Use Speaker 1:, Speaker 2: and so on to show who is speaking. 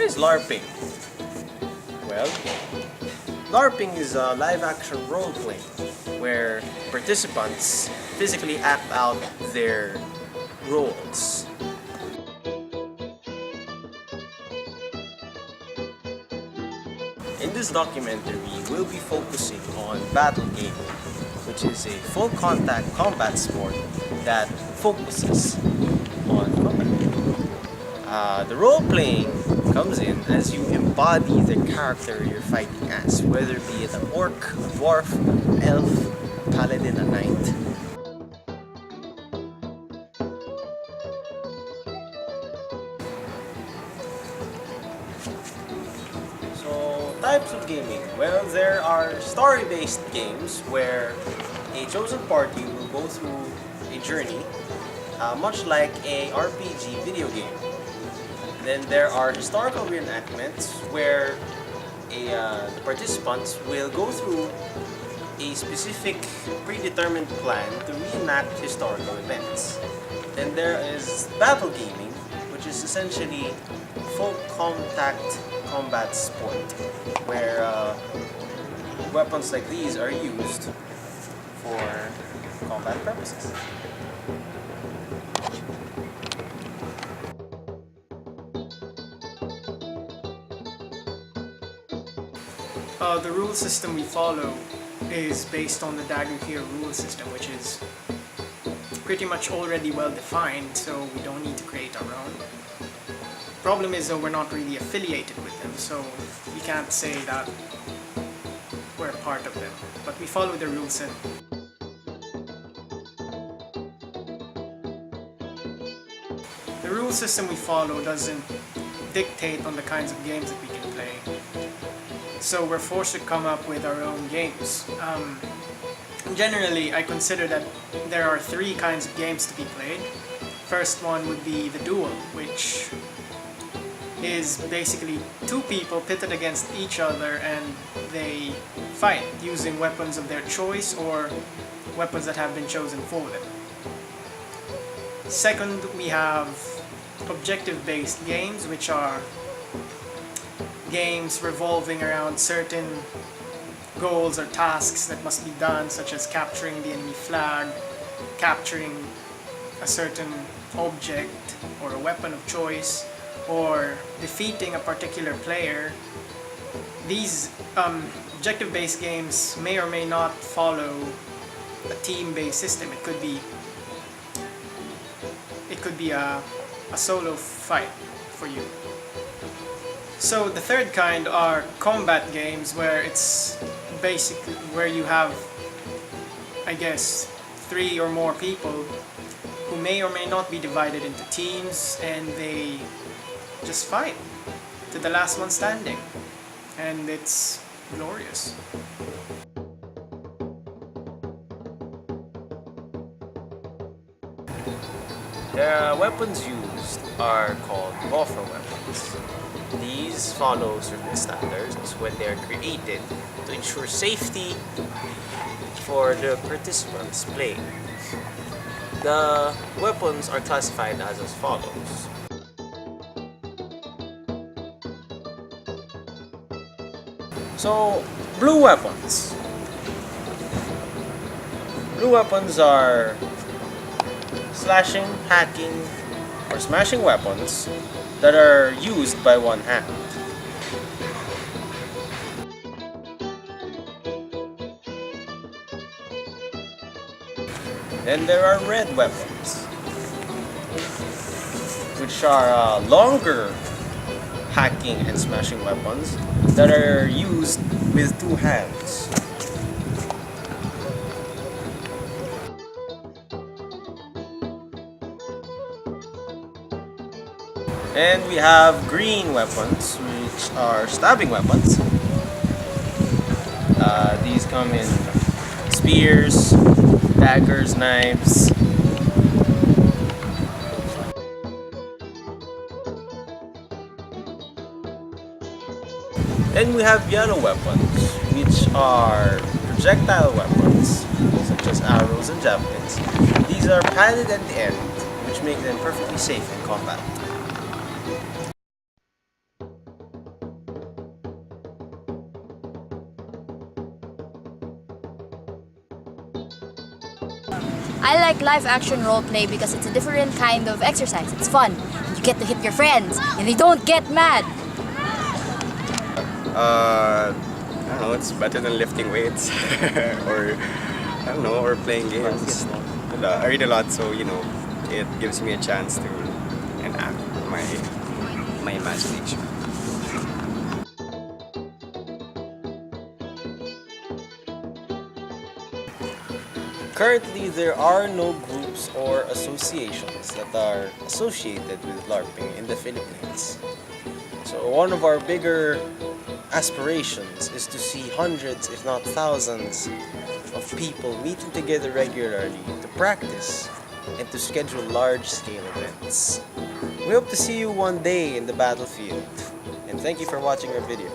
Speaker 1: is LARPing? Well, LARPing is a live-action role-play where participants physically act out their roles. In this documentary, we'll be focusing on battle gaming, which is a full-contact combat sport that focuses on combat. The role-playing comes in as you embody the character you're fighting as, whether be it an orc, a dwarf, an elf, a paladin, a knight. So, types of gaming. Well, there are story-based games where a chosen party will go through a journey, much like a RPG video game. Then there are historical reenactments where the participants will go through a specific predetermined plan to reenact historical events. Then there is battle gaming, which is essentially full contact combat sport, where weapons like these are used for combat purposes.
Speaker 2: The rule system we follow is based on the Dagger Here rule system, which is pretty much already well defined, so we don't need to create our own. Problem is though, we're not really affiliated with them, so we can't say that we're a part of them, but we follow the rule set. The rule system we follow doesn't dictate on the kinds of games that we can play. So we're forced to come up with our own games. Generally, I consider that there are three kinds of games to be played. First one would be the duel, which is basically two people pitted against each other and they fight using weapons of their choice or weapons that have been chosen for them. Second, we have objective-based games, which are games revolving around certain goals or tasks that must be done, such as capturing the enemy flag, capturing a certain object or a weapon of choice, or defeating a particular player. These objective-based games may or may not follow a team-based system. It could be a solo fight for you. So the third kind are combat games, where it's basically where you have, I guess, 3 or more people who may or may not be divided into teams, and they just fight to the last one standing, and it's glorious.
Speaker 1: The weapons used are called buffer weapons. These follow certain standards when they are created to ensure safety for the participants playing. The weapons are classified as follows. So, blue weapons. Blue weapons are slashing, hacking, or smashing weapons that are used by one hand. Then there are red weapons, which are longer hacking and smashing weapons that are used with 2 hands. And we have green weapons, which are stabbing weapons. These come in spears, daggers, knives. Then we have yellow weapons, which are projectile weapons, such as arrows and javelins. These are padded at the end, which make them perfectly safe in combat.
Speaker 3: I like live action roleplay because it's a different kind of exercise. It's fun. You get to hit your friends and they don't get mad.
Speaker 4: I don't know, it's better than lifting weights or I don't know, or playing games. I read a lot, so you know, it gives me a chance to enact my imagination.
Speaker 1: Currently, there are no groups or associations that are associated with LARPing in the Philippines. So one of our bigger aspirations is to see hundreds, if not thousands, of people meeting together regularly to practice and to schedule large-scale events. We hope to see you one day in the battlefield. And thank you for watching our video.